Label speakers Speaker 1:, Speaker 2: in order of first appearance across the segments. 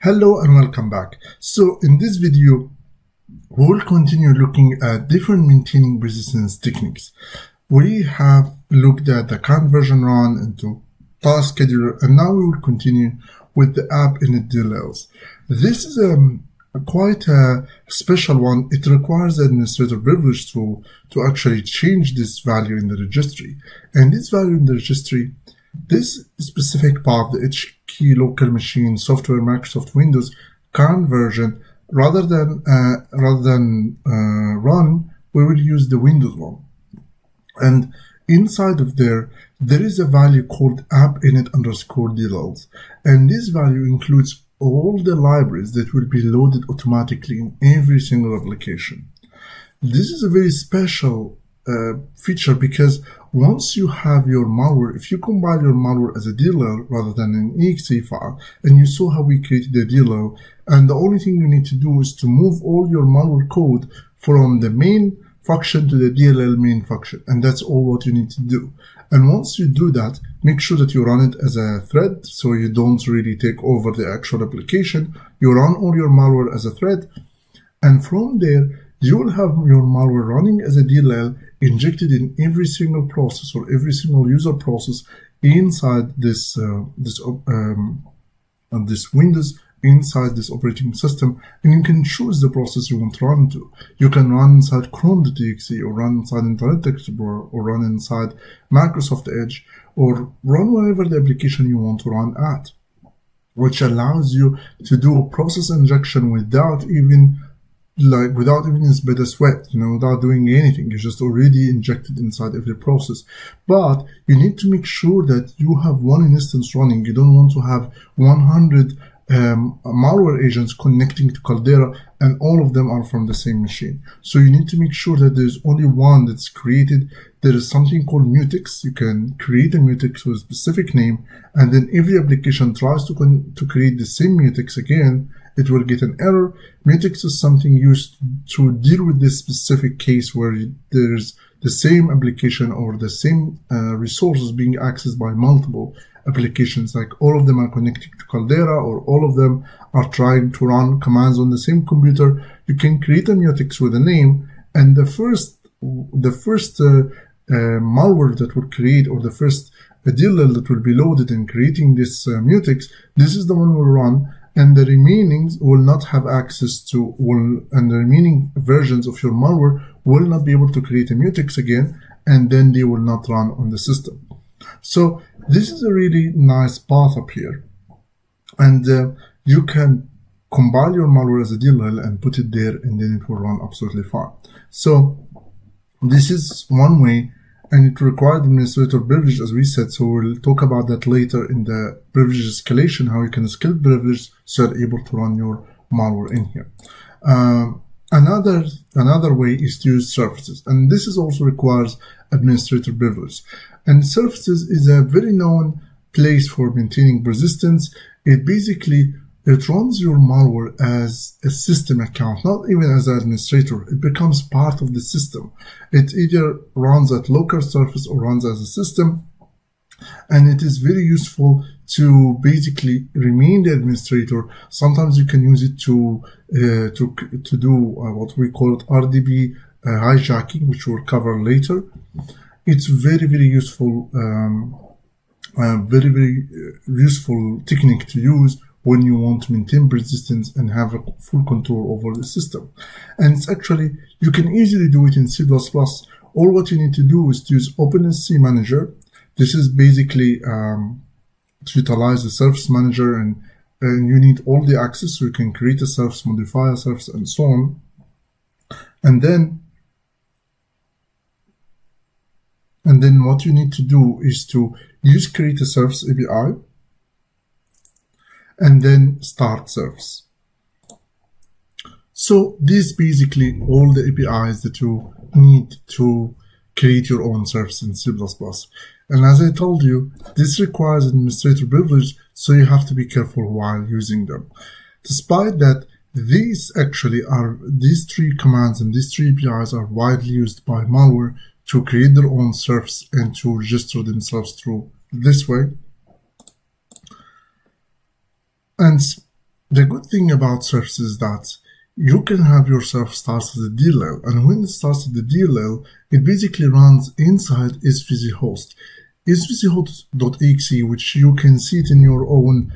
Speaker 1: Hello and welcome back. So in this video, we will continue looking at different maintaining persistence techniques. We have looked at the current version run into task scheduler, and now we will continue with the app init DLLs. This is quite a special one. It requires the administrator privilege to actually change this value in the registry. And this value in the registry, this specific path, the HKey local machine software Microsoft Windows current version, rather than run, we will use the Windows one. And inside of there is a value called app_init_DLLs, and this value includes all the libraries that will be loaded automatically in every single application. This is a very special feature because once you have your malware, if you compile your malware as a DLL rather than an exe file, and you saw how we created a DLL, and the only thing you need to do is to move all your malware code from the main function to the DLL main function, and that's all what you need to do. And once you do that, make sure that you run it as a thread, so you don't really take over the actual application. You run all your malware as a thread, and from there you will have your malware running as a DLL injected in every single process or every single user process inside this Windows, inside this operating system, and you can choose the process you want to run to. You can run inside Chrome.exe, or run inside Internet Explorer, or run inside Microsoft Edge, or run whatever the application you want to run at, which allows you to do a process injection without even a bit of sweat, without doing anything. It's just already injected inside every process. But you need to make sure that you have one instance running. You don't want to have 100 malware agents connecting to Caldera, and all of them are from the same machine. So you need to make sure that there's only one that's created. There is something called mutex. You can create a mutex with a specific name, and then every application tries to create the same mutex again, it will get an error. Mutex is something used to deal with this specific case where there's the same application or the same resources being accessed by multiple applications, like all of them are connected to Caldera, or all of them are trying to run commands on the same computer. You can create a mutex with a name, and the first malware that will create, or the first DLL that will be loaded in creating this mutex, this is the one we'll run, and the remaining will not have access to, and the remaining versions of your malware will not be able to create a mutex again, and then they will not run on the system. So this is a really nice path up here, and you can compile your malware as a DLL and put it there, and then it will run absolutely fine. So this is one way, and it requires administrator privilege, as we said, so we'll talk about that later in the privilege escalation, how you can scale privilege so you're able to run your malware in here. Another way is to use services, and this is also requires administrator privilege. And services is a very known place for maintaining persistence. It runs your malware as a system account, not even as an administrator. It becomes part of the system. It either runs at local surface or runs as a system, and it is very useful to basically remain the administrator. Sometimes you can use it to do what we call it RDB hijacking, which we'll cover later. It's very useful, very useful technique to use when you want to maintain persistence and have a full control over the system. And it's actually, you can easily do it in C++. All what you need to do is to use OpenSC Manager. This is basically to utilize the service manager, and you need all the access, so you can create a service, modify a service, and so on. And then what you need to do is to use create a service API, and then start service. So these basically all the APIs that you need to create your own service in C++. And as I told you, this requires administrator privilege, so you have to be careful while using them. Despite that, these three commands and these three APIs are widely used by malware to create their own service and to register themselves through this way. And The good thing about service is that you can have your service start as a DLL, and when it starts at the DLL, it basically runs inside SVC host. svchost.exe, which you can see it in your own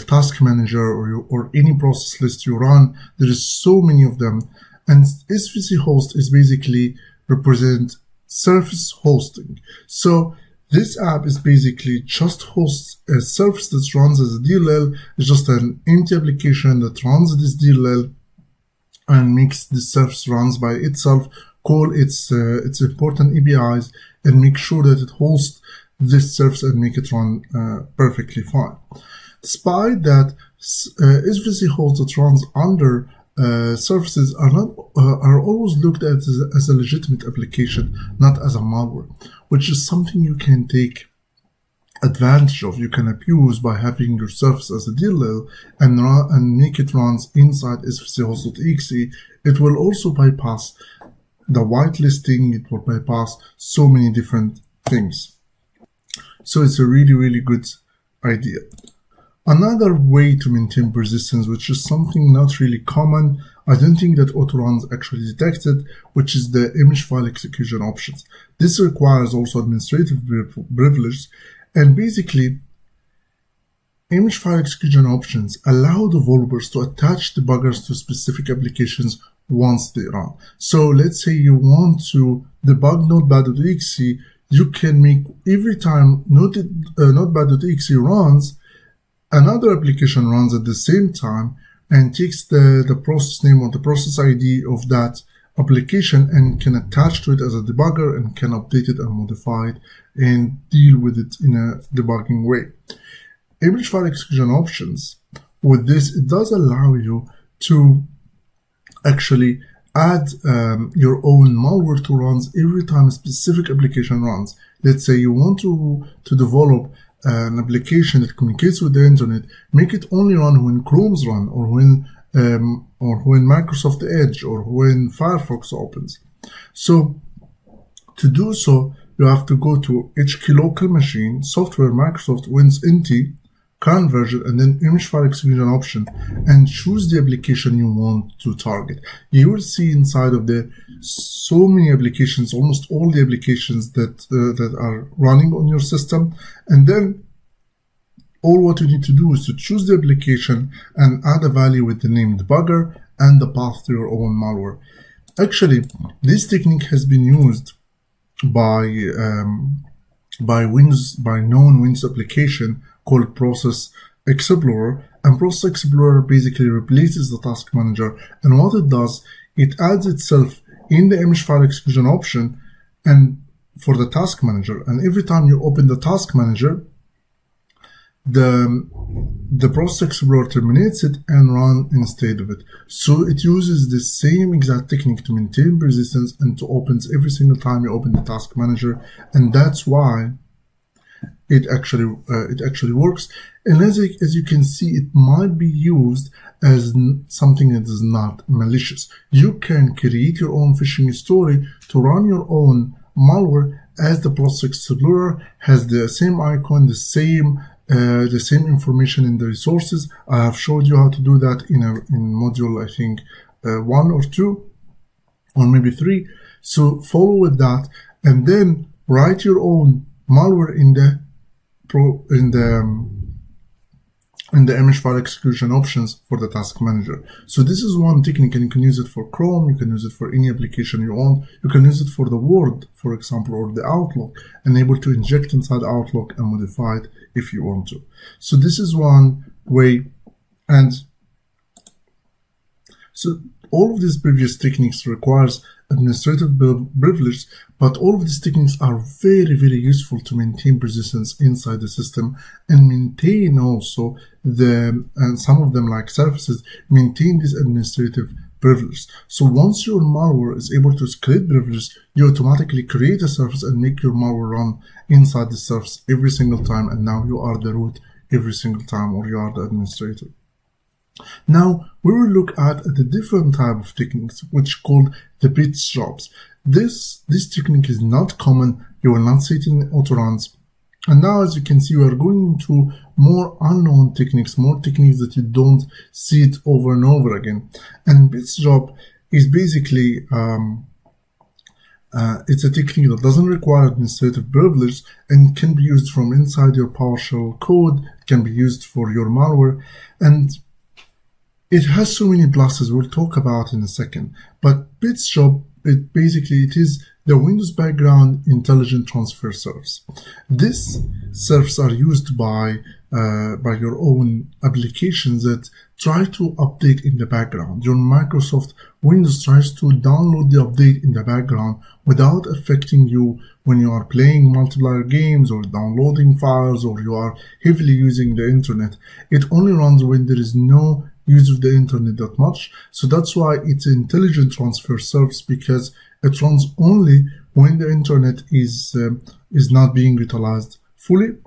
Speaker 1: task manager or any process list you run. There is so many of them, and SVC host is basically represent service hosting. So this app is basically just hosts a service that runs as a DLL. It's just an empty application that runs this DLL and makes the service runs by itself, call its important APIs, and make sure that it hosts this service and make it run perfectly fine. Despite that, SVC hosts that runs under services are always looked at as a legitimate application, not as a malware, which is something you can take advantage of. You can abuse by having your service as a DLL and make it runs inside svchost.exe. It will also bypass the whitelisting. It will bypass so many different things. So it's a really, really good idea. Another way to maintain persistence, which is something not really common, I don't think that autoruns actually detected, which is the image file execution options. This requires also administrative privilege, and basically image file execution options allow developers to attach debuggers to specific applications once they run. So let's say you want to debug notepad.exe, you can make every time notepad.exe runs, another application runs at the same time and takes the process name or the process ID of that application and can attach to it as a debugger and can update it and modify it and deal with it in a debugging way. Image file execution options, with this, it does allow you to actually add your own malware to runs every time a specific application runs. Let's say you want to develop an application that communicates with the internet, make it only run when Chrome's run or when Microsoft Edge or when Firefox opens. So to do so, you have to go to HK local machine, software, Microsoft, Windows NT, current version, and then image file execution option, and choose the application you want to target. You will see inside of there so many applications, almost all the applications that are running on your system, and then all what you need to do is to choose the application and add a value with the name debugger and the path to your own malware. Actually, this technique has been used by known Windows application called Process Explorer, and Process Explorer basically replaces the task manager, and what it does, it adds itself in the image file execution option and for the task manager, and every time you open the task manager, the Process Explorer terminates it and run instead of it. So it uses the same exact technique to maintain persistence and to open every single time you open the task manager, and that's why it actually works. And as you can see, it might be used as something that is not malicious. You can create your own phishing story to run your own malware, as the Process Explorer has the same icon, the same information in the resources. I have showed you how to do that in module, I think 1 or 2 or maybe 3. So follow with that and then write your own malware in the image file execution options for the task manager. So this is one technique, and you can use it for Chrome, you can use it for any application you want. You can use it for the Word, for example, or the Outlook, and able to inject inside Outlook and modify it if you want to. So this is one way, and so all of these previous techniques requires administrative privilege, but all of these techniques are very, very useful to maintain persistence inside the system and maintain also and some of them, like services, maintain this administrative privilege. So once your malware is able to escalate privilege, you automatically create a service and make your malware run inside the service every single time, and now you are the root every single time, or you are the administrator. Now we will look at the different type of techniques, which called the bits jobs. This technique is not common. You will not see it in autoruns. And now, as you can see, we are going into more unknown techniques, more techniques that you don't see it over and over again. And Bits job is basically it's a technique that doesn't require administrative privilege and can be used from inside your PowerShell code. It can be used for your malware, and it has so many pluses we'll talk about in a second. But Bits job, it is the Windows background intelligent transfer service. These services are used by your own applications that try to update in the background. Your Microsoft Windows tries to download the update in the background without affecting you when you are playing multiplayer games or downloading files or you are heavily using the internet. It only runs when there is no use of the internet that much. So that's why it's an intelligent transfer service, because it runs only when the internet is not being utilized fully,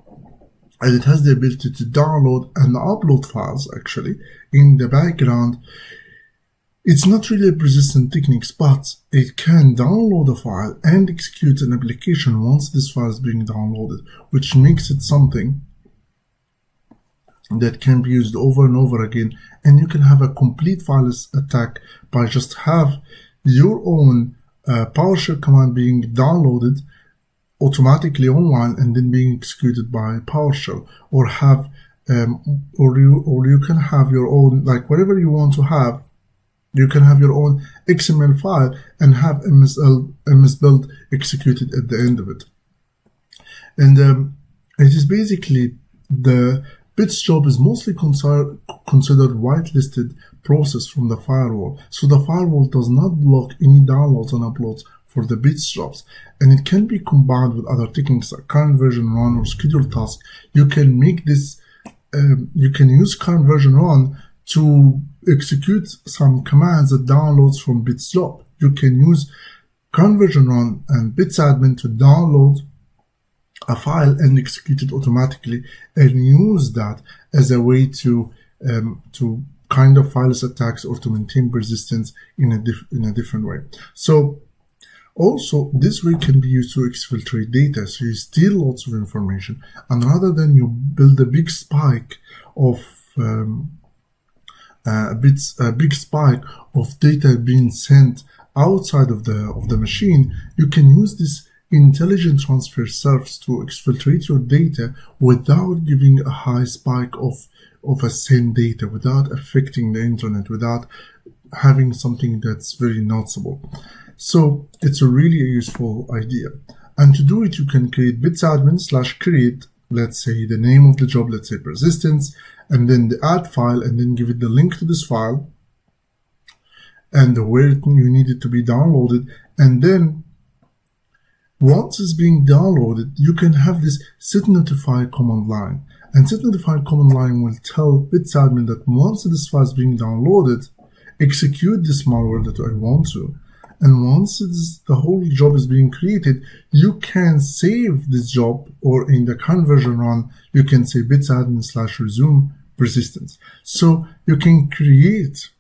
Speaker 1: and it has the ability to download and upload files actually in the background. It's not really a persistent technique, but it can download a file and execute an application once this file is being downloaded, which makes it something that can be used over and over again. And you can have a complete fileless attack by just have your own PowerShell command being downloaded automatically online and then being executed by PowerShell, or have or you can have your own, like whatever you want to have. You can have your own XML file and have MS build executed at the end of it. And it is basically the Bits job is mostly considered whitelisted process from the firewall. So the firewall does not block any downloads and uploads for the Bits jobs. And it can be combined with other techniques like current version run or scheduled task. You can make this, you can use current version run to execute some commands that downloads from Bits job. You can use current version run and Bits admin to download a file and execute it automatically, and use that as a way to kind of fileless attacks or to maintain persistence in a different way. So also this way can be used to exfiltrate data. So you steal lots of information, and rather than you build a big spike of big spike of data being sent outside of the machine, you can use this intelligent transfer service to exfiltrate your data without giving a high spike of a send data, without affecting the internet, without having something that's very noticeable. So it's a really useful idea. And to do it, you can create bitsadmin/create, let's say the name of the job, let's say persistence, and then the add file, and then give it the link to this file and where you need it to be downloaded. And then once it's being downloaded, you can have this set notify command line. And set notify command line will tell bitsadmin that once this file is being downloaded, execute this malware that I want to. And once the whole job is being created, you can save this job, or in the current version run, you can say bitsadmin/resume persistence. So you can create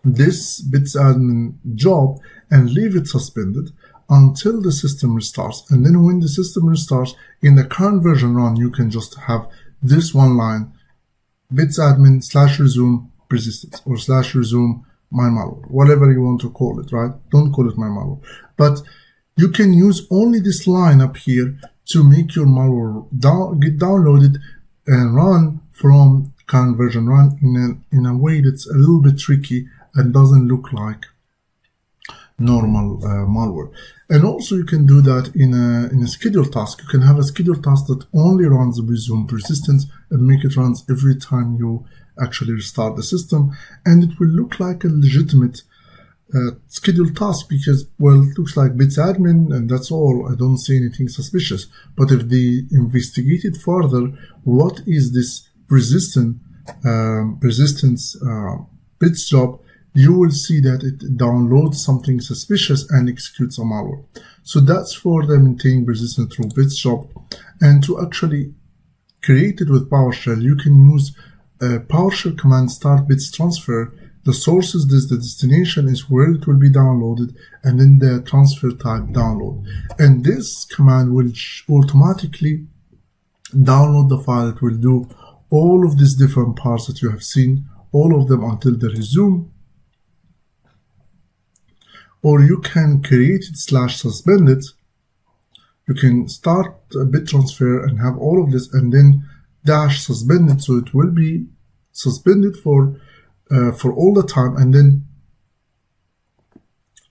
Speaker 1: this bitsadmin job and leave it suspended until the system restarts. And then when the system restarts, in the current version run, you can just have this one line, bitsadmin/resume persistence, or /resume my malware, whatever you want to call it, right? Don't call it my malware. But you can use only this line up here to make your malware get downloaded and run from current version run in a way that's a little bit tricky and doesn't look like normal malware. And also you can do that in a scheduled task. You can have a scheduled task that only runs resume persistence and make it runs every time you actually restart the system, and it will look like a legitimate scheduled task, because, well, it looks like bitsadmin and that's all. I don't see anything suspicious. But if they investigate it further, what is this persistence Bits job, you will see that it downloads something suspicious and executes a malware. So that's for the maintaining persistence through Bits job. And to actually create it with PowerShell, you can use PowerShell command start bits transfer. The source is this, the destination is where it will be downloaded, and then the transfer type download. And this command will automatically download the file. It will do all of these different parts that you have seen, all of them until they resume. Or you can create it /suspend it. You can start a bit transfer and have all of this and then -suspend it, so it will be suspended for all the time, and then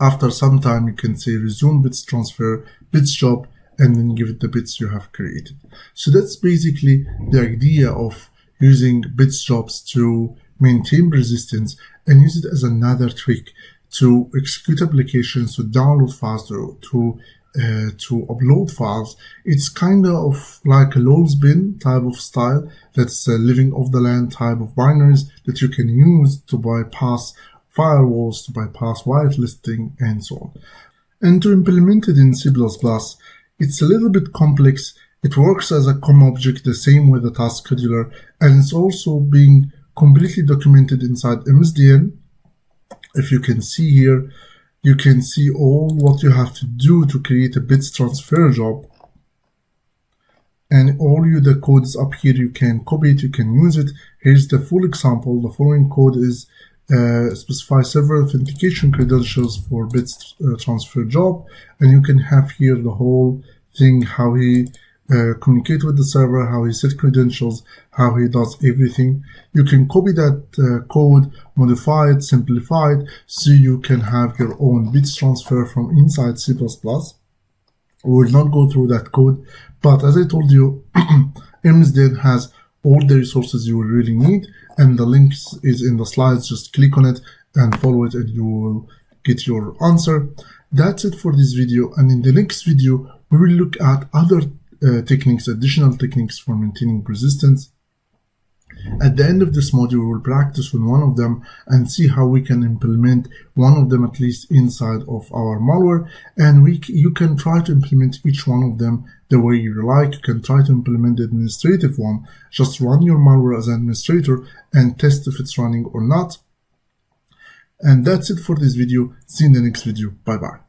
Speaker 1: after some time you can say resume bits transfer, bits job, and then give it the bits you have created. So that's basically the idea of using bits jobs to maintain resistance and use it as another trick to execute applications, to download files, to upload files. It's kind of like a lols bin type of style. That's a living off the land type of binaries that you can use to bypass firewalls, to bypass whitelisting, and so on. And to implement it in C++, it's a little bit complex. It works as a COM object the same with the task scheduler, and it's also being completely documented inside MSDN. If you can see here, you can see all what you have to do to create a bits transfer job. And all the code is up here. You can copy it, you can use it. Here's the full example. The following code is specify several authentication credentials for bits transfer job. And you can have here the whole thing, how he communicate with the server, how he set credentials, how he does everything. You can copy that code, modify it, simplify it, so you can have your own bits transfer from inside C++. We will not go through that code, but as I told you, MSDN has all the resources you will really need, and the link is in the slides. Just click on it and follow it and you will get your answer. That's it for this video, and in the next video we will look at other techniques, additional techniques for maintaining resistance. At the end of this module, we will practice with one of them and see how we can implement one of them at least inside of our malware. And you can try to implement each one of them the way you like. You can try to implement the administrative one. Just run your malware as an administrator and test if it's running or not. And that's it for this video. See you in the next video. Bye bye.